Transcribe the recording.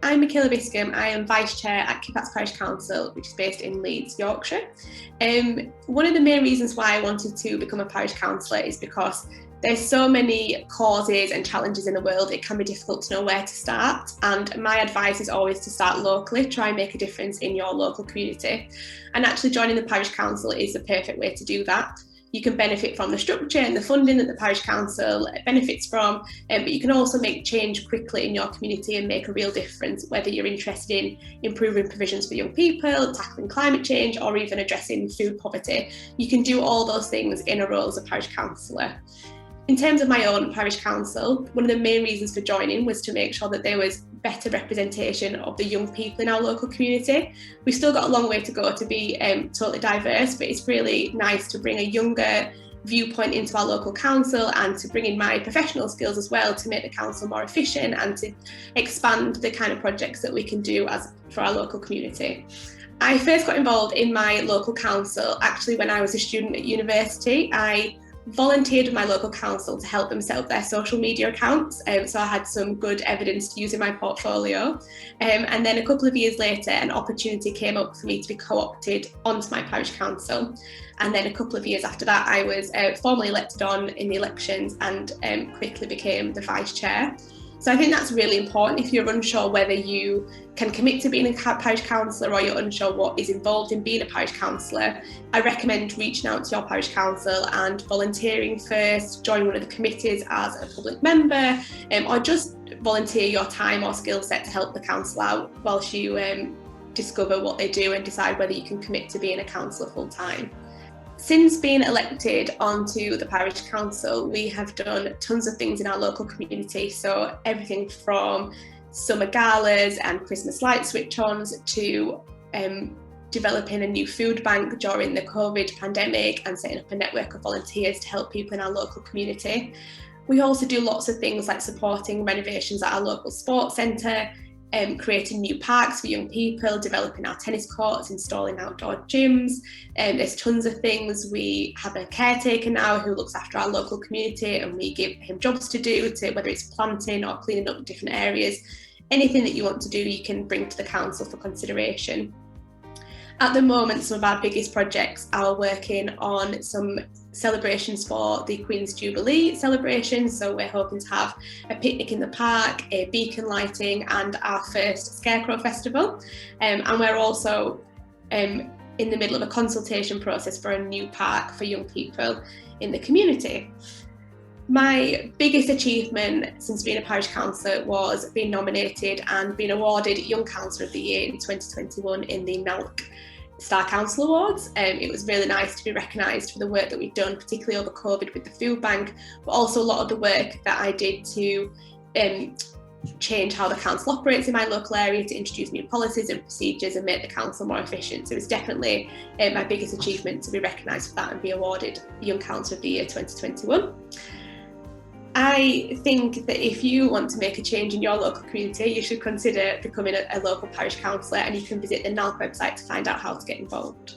I'm Michaella Biscomb. I am Vice Chair at Kippax Parish Council, which is based in Leeds, Yorkshire. One of the main reasons why I wanted to become a parish councillor is because there's so many causes and challenges in the world, it can be difficult to know where to start. And my advice is always to start locally, try and make a difference in your local community. And actually joining the parish council is the perfect way to do that. You can benefit from the structure and the funding that the parish council benefits from, but you can also make change quickly in your community and make a real difference, whether you're interested in improving provisions for young people, tackling climate change, or even addressing food poverty. You can do all those things in a role as a parish councillor. In terms of my own parish council, one of the main reasons for joining was to make sure that there was better representation of the young people in our local community. We've still got a long way to go to be totally diverse, but it's really nice to bring a younger viewpoint into our local council and to bring in my professional skills as well to make the council more efficient and to expand the kind of projects that we can do for our local community. I first got involved in my local council actually when I was a student at university. I volunteered with my local council to help them set up their social media accounts, so I had some good evidence to use in my portfolio, and then a couple of years later an opportunity came up for me to be co-opted onto my parish council, and then a couple of years after that I was formally elected on in the elections and quickly became the vice chair. So I think that's really important. If you're unsure whether you can commit to being a parish councillor or you're unsure what is involved in being a parish councillor, I recommend reaching out to your parish council and volunteering first, join one of the committees as a public member, or just volunteer your time or skill set to help the council out whilst you discover what they do and decide whether you can commit to being a councillor full time. Since being elected onto the parish council, we have done tons of things in our local community. So everything from summer galas and Christmas light switch-ons to developing a new food bank during the COVID pandemic and setting up a network of volunteers to help people in our local community. We also do lots of things like supporting renovations at our local sports centre, creating new parks for young people, developing our tennis courts, installing outdoor gyms. There's tons of things. We have a caretaker now who looks after our local community and we give him jobs to do, whether it's planting or cleaning up different areas. Anything that you want to do, you can bring to the council for consideration. At the moment, some of our biggest projects are working on some celebrations for the Queen's Jubilee celebration. So we're hoping to have a picnic in the park, a beacon lighting and our first Scarecrow Festival. And we're also in the middle of a consultation process for a new park for young people in the community. My biggest achievement since being a parish councillor was being nominated and being awarded Young Councillor of the Year in 2021 in the NALC Star Council Awards. It was really nice to be recognised for the work that we've done, particularly over COVID with the food bank, but also a lot of the work that I did to change how the council operates in my local area, to introduce new policies and procedures and make the council more efficient. So it's definitely my biggest achievement to be recognised for that and be awarded Young Councillor of the Year 2021. I think that if you want to make a change in your local community, you should consider becoming a local parish councillor, and you can visit the NALC website to find out how to get involved.